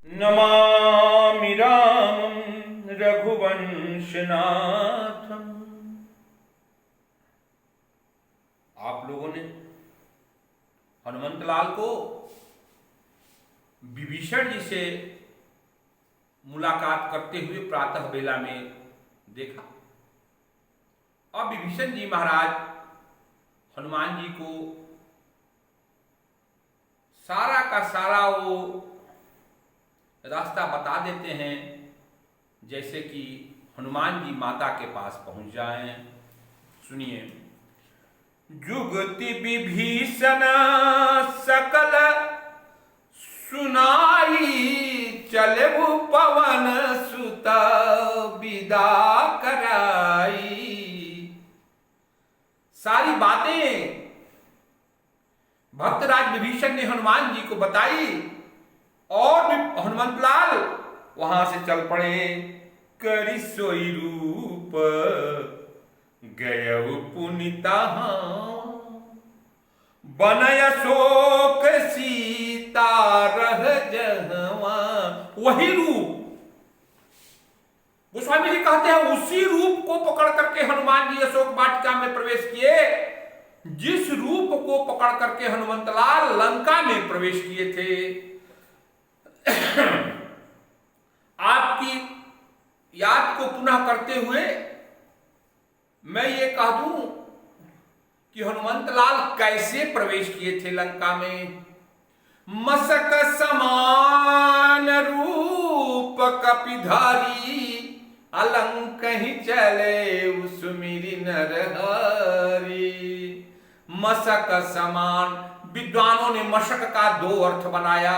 नमामि रामं रघुवंशनाथम। आप लोगों ने हनुमंतलाल को विभीषण जी से मुलाकात करते हुए प्रातः बेला में देखा और विभीषण जी महाराज हनुमान जी को सारा का सारा वो रास्ता बता देते हैं, जैसे कि हनुमान जी माता के पास पहुंच जाएं। सुनिए। जुगति विभीषण सकल सुनाई, चलबु पवन सुत विदा कराई। सारी बातें भक्तराज विभीषण ने हनुमान जी को बताई और हनुमंतलाल वहां से चल पड़े। करि सोई रूप गयउ पुनिता, बनय शोक सीता रह जहवा। वही रूप गोस्वामी जी कहते हैं, उसी रूप को पकड़ करके हनुमान जी अशोक वाटिका में प्रवेश किए, जिस रूप को पकड़ करके हनुमंतलाल लंका में प्रवेश किए थे। आपकी याद को पुनः करते हुए मैं ये कह दूं कि हनुमंतलाल कैसे प्रवेश किए थे लंका में। मसक समान रूप कपिधारी, अलंक ही चले सुमिरि नरहरि। मसक समान, विद्वानों ने मशक का दो अर्थ बनाया।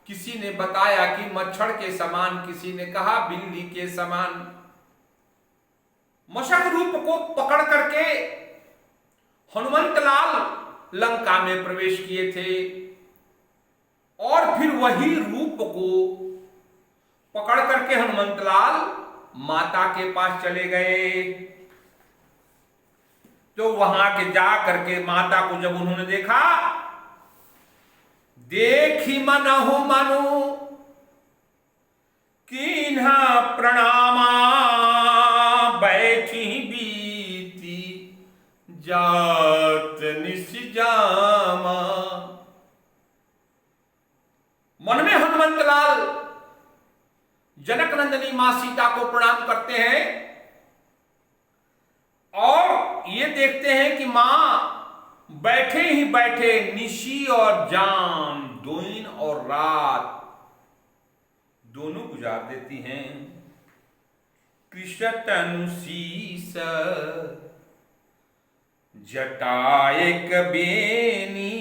किसी ने बताया कि मच्छर के समान, किसी ने कहा बिल्ली के समान। मशक रूप को पकड़ करके हनुमंतलाल लंका में प्रवेश किए थे और फिर वही रूप को पकड़ करके हनुमंतलाल माता के पास चले गए। तो वहां के जा करके माता को जब उन्होंने देखा, देखी मनहु मनु कीन्हा प्रणामा, बैठी बीती जात निसजामा। मन में हनुमंतलाल जनक नंदिनी मां सीता को प्रणाम करते हैं और ये देखते हैं कि मां बैठे ही बैठे निशी और जाम, दिन और रात दोनों गुजार देती हैं। कृष्ण शीस जटाएक बेनी,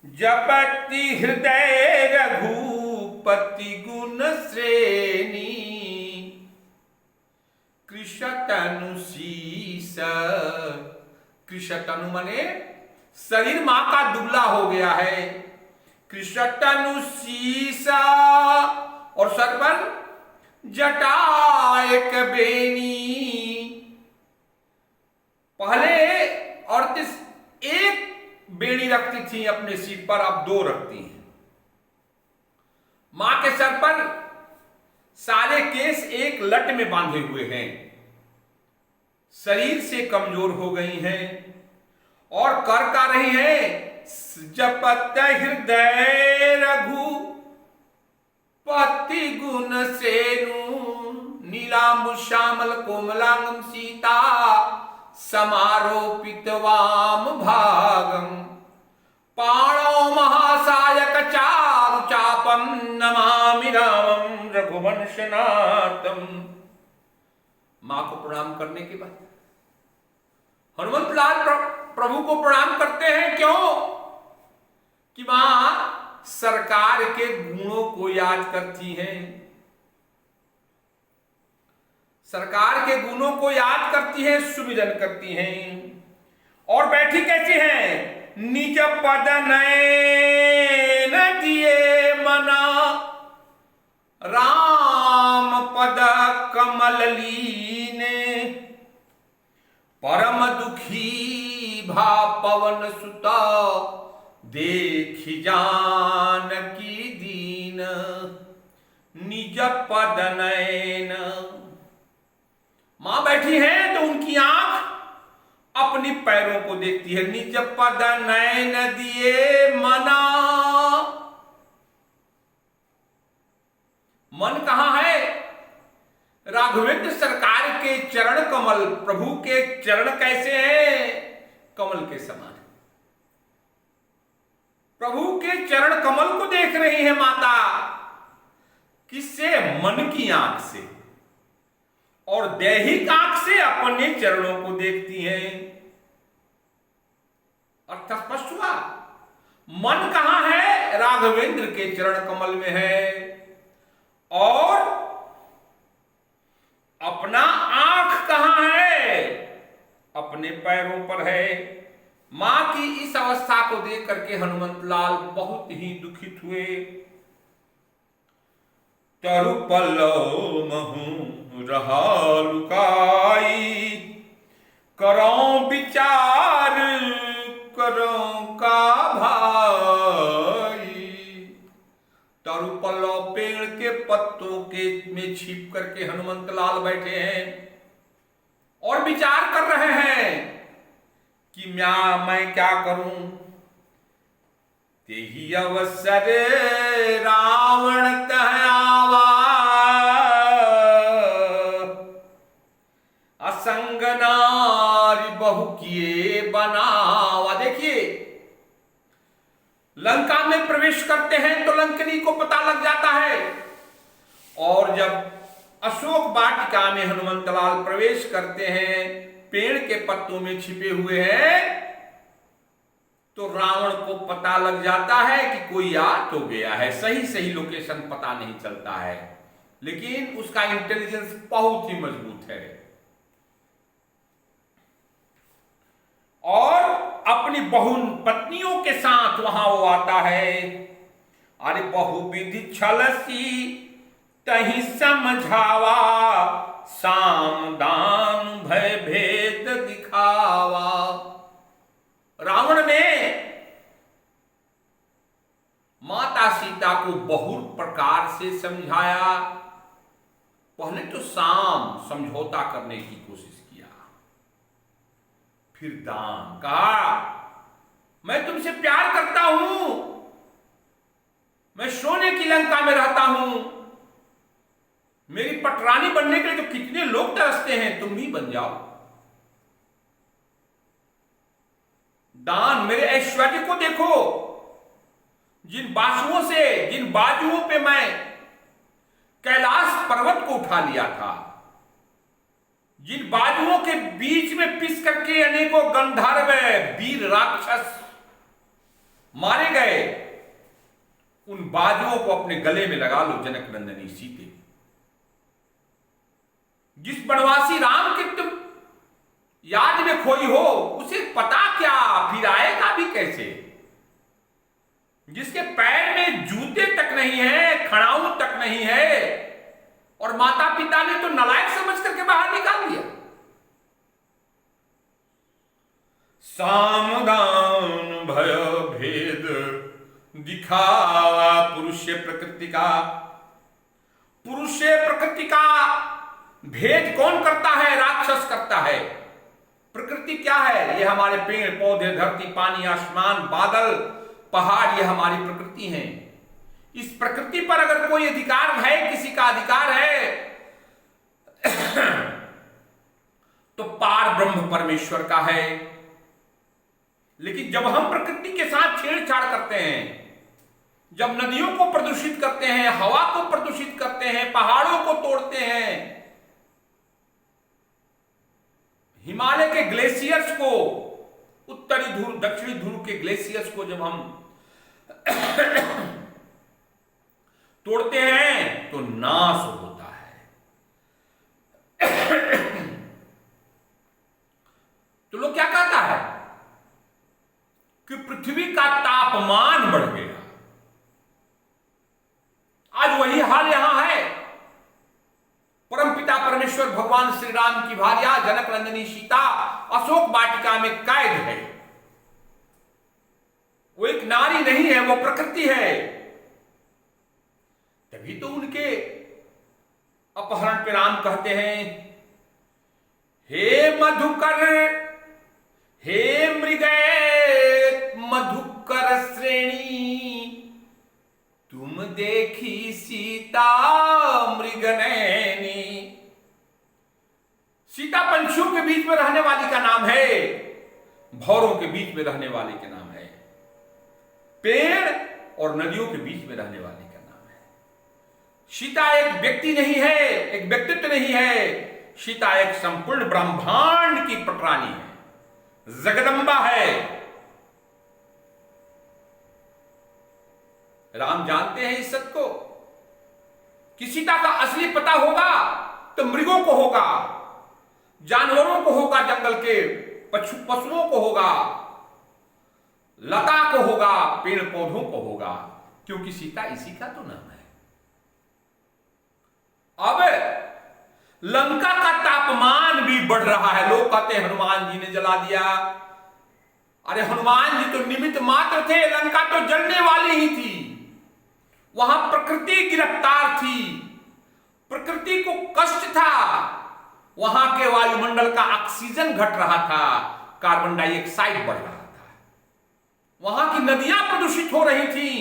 जपति हृदय रघुपति गुण श्रेणी। कृष्ण शीस, कृष्ण मने शरीर मां का दुबला हो गया है। कृष्ण शीसा और सर पर जटा एक बेनी। पहले औरतें एक बेड़ी रखती थी अपने सिर पर, अब दो रखती हैं। मां के सर पर सारे केस एक लट में बांधे हुए हैं, शरीर से कमजोर हो गई हैं और कर का रही हैं, जपत हृदय रघु पति गुण सेनु। नीलांबु श्यामल कोमलांगम सीता, समारोपित वाम भागम। पाणो महासायक चारु चापम, नमामि रामं रघुवंशनाथम। मां को प्रणाम करने के बाद हनुमंतलाल प्रभु को प्रणाम करते हैं। क्यों? कि मां सरकार के गुणों को याद करती हैं, सरकार के गुणों को याद करती हैं, सुमिरन करती हैं। और बैठी कैसी हैं? निज पद नयन दिए मना, राम पद कमल लीने। परम दुखी भा पवन सुता, देखी जानकी दीन। निज पद नयन। मां बैठी हैं तो उनकी आंख अपनी पैरों को देखती है। निज पद नयन दिए मना। मन कहां है? राघवेंद्र सरकार के चरण कमल। प्रभु के चरण कैसे हैं? कमल के समान। प्रभु के चरण कमल को देख रही है माता। किससे? मन की आंख से। और दैहिक आंख से अपने चरणों को देखती हैं। अर्थ स्पष्ट हुआ? मन कहां है? राघवेंद्र के चरण कमल में है। और अपना आंख कहां है? अपने पैरों पर है। मां की इस अवस्था को देख करके हनुमंत लाल बहुत ही दुखित हुए। तरु पल्लव महु रहा लुकाई, करो विचार करो का भाई। तरु पल्लव पेड़ के पत्तों के में छिप करके हनुमंत लाल बैठे हैं और विचार कर रहे हैं कि मैं क्या करूं। तेहि अवसर रावण कह आवा, असंग नारी बहु किए बनावा। देखिए, लंका में प्रवेश करते हैं तो लंकनी को पता लग जाता है। और जब अशोक वाटिका में हनुमंत लाल प्रवेश करते हैं, पेड़ के पत्तों में छिपे हुए हैं, तो रावण को पता लग जाता है कि कोई आ तो गया है। सही सही लोकेशन पता नहीं चलता है, लेकिन उसका इंटेलिजेंस बहुत ही मजबूत है। और अपनी बहु पत्नियों के साथ वहां वो आता है। अरे बहुविधि छलसी तही समझावा, साम दान भय भेद दिखावा। रावण ने माता सीता को बहुत प्रकार से समझाया। पहले तो साम समझौता करने की कोशिश किया, फिर दान। कहा मैं तुमसे प्यार करता हूं, मैं सोने की लंका में रहता हूं, मेरी पटरानी बनने के लिए तो कितने लोग तरसते हैं, तुम भी बन जाओ। दान, मेरे ऐश्वर्य को देखो, जिन बाजुओं से, जिन बाजुओं पे मैं कैलाश पर्वत को उठा लिया था, जिन बाजुओं के बीच में पिस करके अनेकों गंधर्व वीर राक्षस मारे गए, उन बाजुओं को अपने गले में लगा लो जनक नंदनी सीते। जिस बनवासी राम की तुम याद में खोई हो, उसे पता क्या, फिर आएगा भी कैसे। जिसके पैर में जूते तक नहीं है, खड़ाऊ तक नहीं है, और माता पिता ने तो नालायक समझ करके बाहर निकाल दिया। सामदान भय भेद दिखावा, पुरुष प्रकृति का। पुरुष प्रकृति का भेद कौन करता है? राक्षस करता है। प्रकृति क्या है? ये हमारे पेड़ पौधे, धरती, पानी, आसमान, बादल, पहाड़, ये हमारी प्रकृति है। इस प्रकृति पर अगर कोई अधिकार है, किसी का अधिकार है, तो पार ब्रह्म परमेश्वर का है। लेकिन जब हम प्रकृति के साथ छेड़छाड़ करते हैं, जब नदियों को प्रदूषित करते हैं, हवा को प्रदूषित करते हैं, पहाड़ों को तोड़ते हैं, हिमालय के ग्लेशियर्स को, उत्तरी ध्रुव दक्षिणी ध्रुव के ग्लेशियर्स को जब हम तोड़ते हैं तो नाश होता है। तो लोग क्या कहता है कि पृथ्वी का तापमान बढ़ गया। आज वही हाल यहां है। परमपिता परमेश्वर भगवान श्री राम की भार्या जनक नंदिनी सीता अशोक वाटिका में कैद है। वो एक नारी नहीं है, वो प्रकृति है। तभी तो उनके अपहरण पे राम कहते हैं, हे मधुकर, हे मृगे मधुकर श्रेणी, तुम देखी सीता मृगनैनी। सीता पंछियों के बीच में रहने वाली का नाम है, भौरों के बीच में रहने वाले का नाम है, पेड़ और नदियों के बीच में रहने वाले का नाम है। सीता एक व्यक्ति नहीं है, एक व्यक्तित्व नहीं है, सीता एक संपूर्ण ब्रह्मांड की पटरानी है, जगदम्बा है। राम जानते हैं इस सत्य को कि सीता का असली पता होगा तो मृगों को होगा, जानवरों को होगा, जंगल के पशुओं को होगा, लता को होगा, पेड़ पौधों को होगा, क्योंकि सीता इसी का तो नाम है। अब लंका का तापमान भी बढ़ रहा है। लोग कहते हैं हनुमान जी ने जला दिया। अरे हनुमान जी तो निमित्त मात्र थे, लंका तो जलने वाली ही थी। वहां प्रकृति गिरफ्तार थी, प्रकृति को कष्ट था, वहां के वायुमंडल का ऑक्सीजन घट रहा था, कार्बन डाइऑक्साइड बढ़ रहा था, वहां की नदियां प्रदूषित हो रही थी,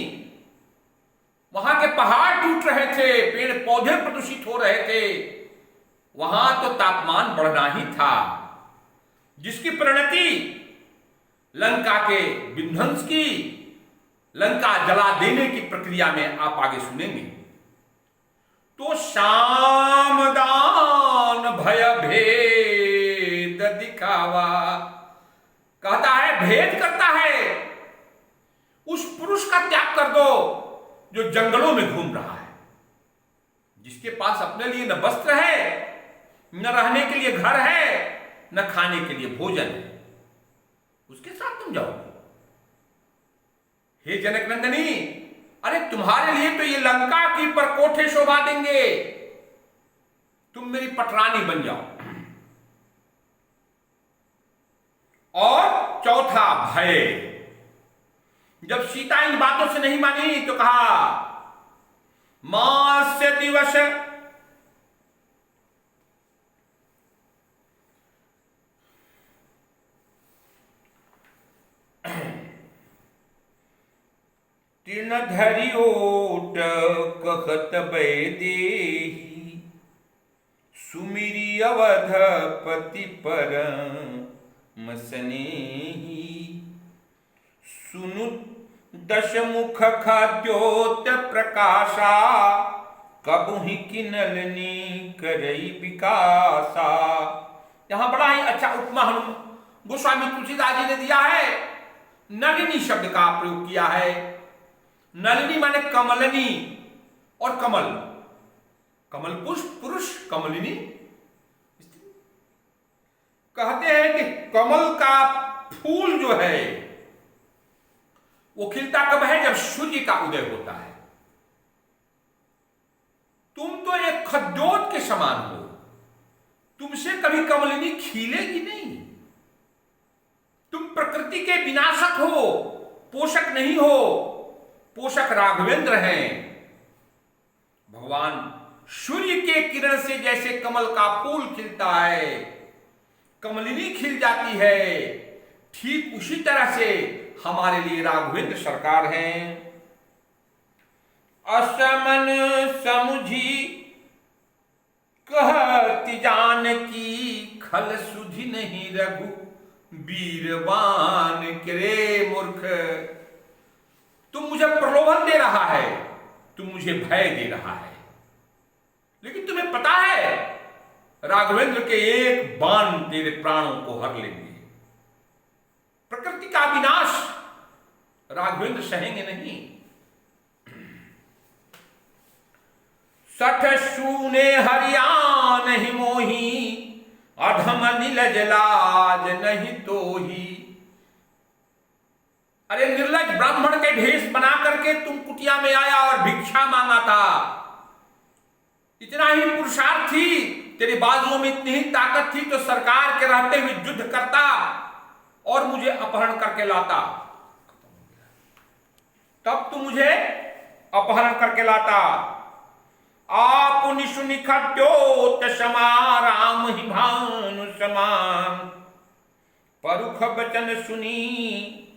वहां के पहाड़ टूट रहे थे, पेड़ पौधे प्रदूषित हो रहे थे, वहां तो तापमान बढ़ना ही था, जिसकी परिणति लंका के विध्वंस की, लंका जला देने की प्रक्रिया में आप आगे सुनेंगे। तो सामदान भय भेद दिखावा, कहता है भेद करता है, उस पुरुष का त्याग कर दो जो जंगलों में घूम रहा है, जिसके पास अपने लिए न वस्त्र है, न रहने के लिए घर है, न खाने के लिए भोजन है, उसके साथ तुम जाओगे। हे जनक नंदनी, अरे तुम्हारे लिए तो ये लंका की परकोठे शोभा देंगे, तुम मेरी पटरानी बन जाओ। और चौथा भय, जब सीता इन बातों से नहीं मानी तो कहा मास्य दिवस तीर्ण धरि ओट कहत बैदेही, सुमिरी अवधपति परम स्नेही, सुनु दशमुख खाद्योत प्रकाशा, कबुहि किनलनी करई विकासा। यहां बड़ा ही अच्छा उपमा गोस्वामी तुलसीदास जी ने दिया है। नलिनी शब्द का प्रयोग किया है। नलिनी माने कमलनी, और कमल, कमल पुरुष, कमलिनी। कहते हैं कि कमल का फूल जो है वो खिलता कब है? जब सूर्य का उदय होता है। तुम तो एक खद्योत के समान हो, तुमसे कभी कमलिनी खिलेगी नहीं। तुम प्रकृति के विनाशक हो, पोषक नहीं हो। पोषक राघवेंद्र हैं। भगवान सूर्य के किरण से जैसे कमल का फूल खिलता है, कमलिनी खिल जाती है, ठीक उसी तरह से हमारे लिए राघवेंद्र सरकार हैं। असमन समुझी कहती जानकी, खल सुधि नहीं रघु वीरवान करे मूर्ख। तुम मुझे प्रलोभन दे रहा है, तुम मुझे भय दे रहा है, लेकिन तुम्हें पता है राघवेंद्र के एक बाण तेरे प्राणों को हर लेंगे। प्रकृति का विनाश राघवेंद्र सहेंगे नहीं। सठ सूने हरियाण ही मोही, अधम नीलज लाज नहीं तो ही। अरे निर्लज ब्राह्मण के भेष बना करके तुम कुटिया में आया और भिक्षा मांगा था। इतना ही पुरुषार्थ थी, तेरी बाजुओं में इतनी ही ताकत थी तो सरकार के रहते हुए युद्ध करता और मुझे अपहरण करके लाता। तब तू मुझे अपहरण करके लाता, आप निशुनि खट्योत समा राम ही भानु समान। परुख बचन सुनी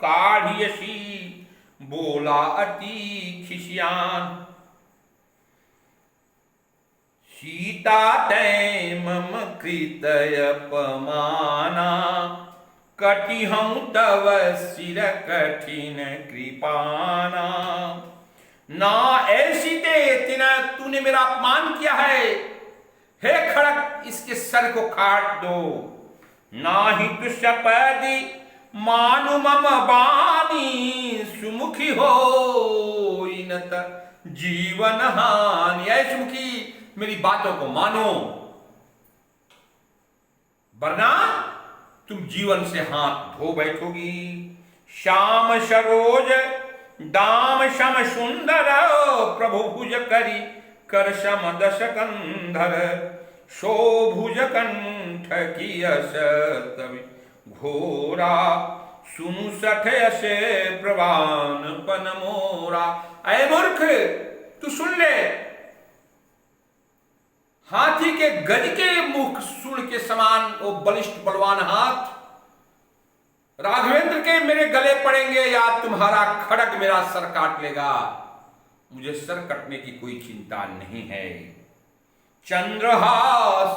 काढ़ियसी बोला अति खिसियान। सीता तै मम कृत अपमाना कटि हूँ तव सिर कठिन कृपाना। ना ऐसी ते तिना तूने मेरा अपमान किया है, हे खड़क इसके सर को काट दो। ना ही तु सपदि मानु मम बानी सुमुखी हो इनत जीवन हानि। ऐ सुमुखी मेरी बातों को मानो, वरना तुम जीवन से हाथ धो बैठोगी। श्याम सरोज दाम सम सुंदर प्रभु भुज करी कर सम दश कंधर। शो भुज कंठ की अस तवि घोरा सुनु सठ असे प्रवान पन मोरा। ऐ मूर्ख तू सुन ले, हाथी के गज के मुख सूंड के समान वो बलिष्ठ बलवान हाथ राघवेंद्र के मेरे गले पड़ेंगे या तुम्हारा खड़ग मेरा सर काट लेगा। मुझे सर कटने की कोई चिंता नहीं है। चंद्रहास,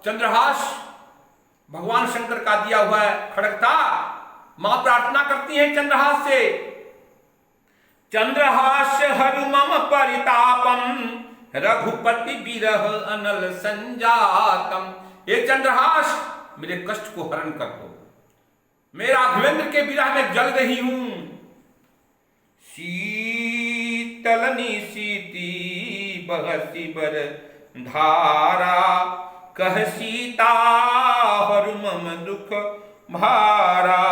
चंद्रहास भगवान शंकर का दिया हुआ खड़ग था। मां प्रार्थना करती है चंद्रहास से, चंद्रहास हरु मम परितापम रघुपति विरह अनल संजातम। ये चंद्रहास मेरे कष्ट को हरण कर दो, मैं राघवेंद्र के विरह में जल रही हूं। शीतलनी सीती बहसी बर धारा कह सीता हरु मम दुख भारा।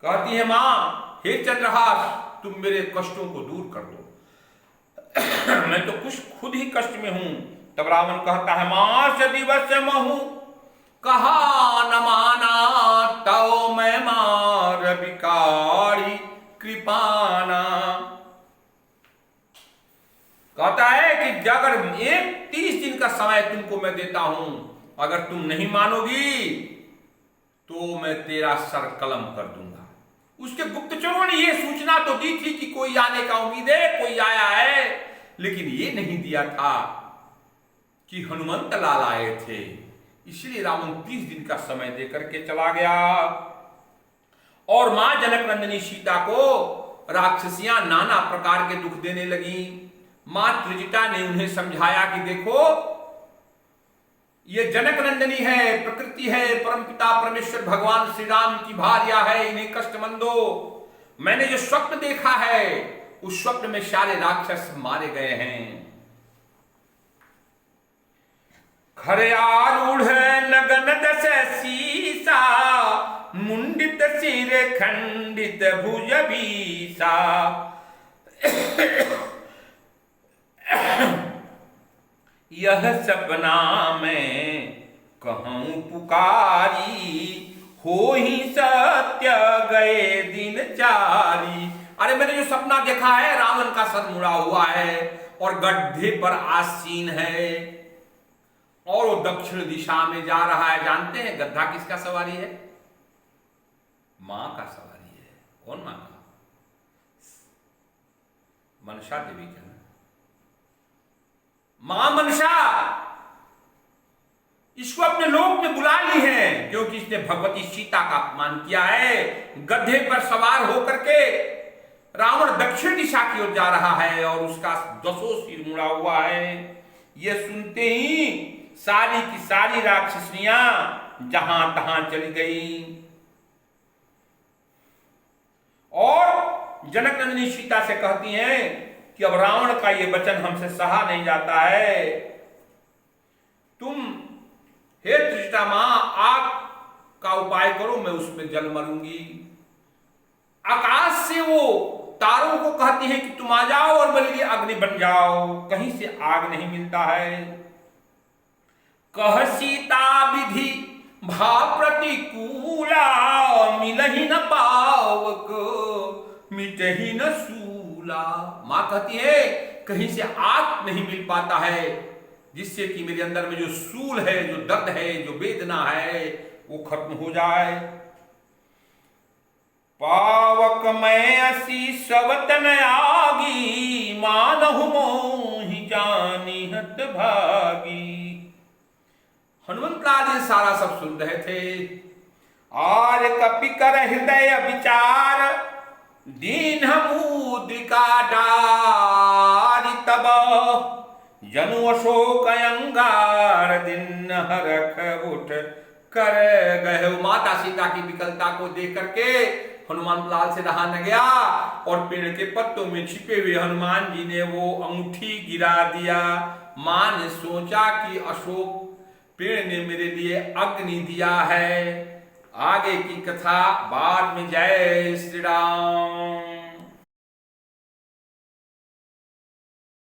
कहती है मां, हे चंद्रहास तुम मेरे कष्टों को दूर कर दो, मैं तो कुछ खुद ही कष्ट में हूं। तब रावण कहता है, मास दिवस महू कहा न माना तो मैं मार बिकारी कृपाना। कहता है कि अगर एक 30 दिन का समय तुमको मैं देता हूं, अगर तुम नहीं मानोगी तो मैं तेरा सर कलम कर दूंगा। उसके गुप्तचरों ने यह सूचना तो दी थी कि कोई आने का उम्मीद है, कोई आया है, लेकिन ये नहीं दिया था कि हनुमंत लाल आए थे। इसलिए रावण 30 दिन का समय देकर के चला गया। और मां जनक नंदिनी सीता को राक्षसियां नाना प्रकार के दुख देने लगी। मां त्रिजटा ने उन्हें समझाया कि देखो ये जनक नंदिनी है, प्रकृति है, परमपिता परमेश्वर भगवान श्री राम की भार्या है, इन्हें कष्ट मत दो। मैंने जो स्वप्न देखा है उस स्वप्न में सारे राक्षस मारे गए हैं। खरे आरूढ़ नगन दस सीसा मुंडित सिर खंडित भुज बीसा। यह सपना में कहूं पुकारी हो ही सत्य गए दिन चारी। अरे मैंने जो सपना देखा है, रावण का सर मुड़ा हुआ है और गड्ढे पर आसीन है और वो दक्षिण दिशा में जा रहा है। जानते हैं गड्ढा किसका सवारी है? मां का सवारी है। कौन मां का? मनसा देवी का। मां मनसा इसको अपने लोक में बुला ली है क्योंकि इसने भगवती सीता का अपमान किया है। गड्ढे पर सवार होकर के रावण दक्षिण दिशा की ओर जा रहा है और उसका 10 सिर मुड़ा हुआ है। यह सुनते ही सारी की सारी राक्षसियां जहां तहां चली गई और जनक नंदिनी सीता से कहती हैं कि अब रावण का यह वचन हमसे सहा नहीं जाता है। तुम हे त्रिजटा मां आग का उपाय करो, मैं उसमें जल मरूंगी। आकाश से वो तारों को कहती है कि तुम आ जाओ और मेरे लिए अग्नि बन जाओ। कहीं से आग नहीं मिलता है। कह सीता विधि भाव प्रतिकूला मिल ही न पावक मिट ही न सूला। मां कहती है कहीं से आग नहीं मिल पाता है जिससे कि मेरे अंदर में जो सूल है, जो दर्द है, जो वेदना है वो खत्म हो जाए। पावक मैं असी सब तन आगी, मानहु मोहि जानी हत भागी। हनुमंत लाल ये सारा सब सुन रहे थे। और कपि कर हृदय विचार, दीन मुद्रिका डारि तब, जनु अशोक अंगार दिन हरख उठ कर गए। माता सीता की विकलता को देख करके हनुमान लाल से रहा न गया और पेड़ के पत्तों में छिपे हुए हनुमान जी ने वो अंगूठी गिरा दिया। मां ने सोचा कि अशोक पेड़ ने मेरे लिए अग्नि दिया है। आगे की कथा बाद में। जय श्री राम।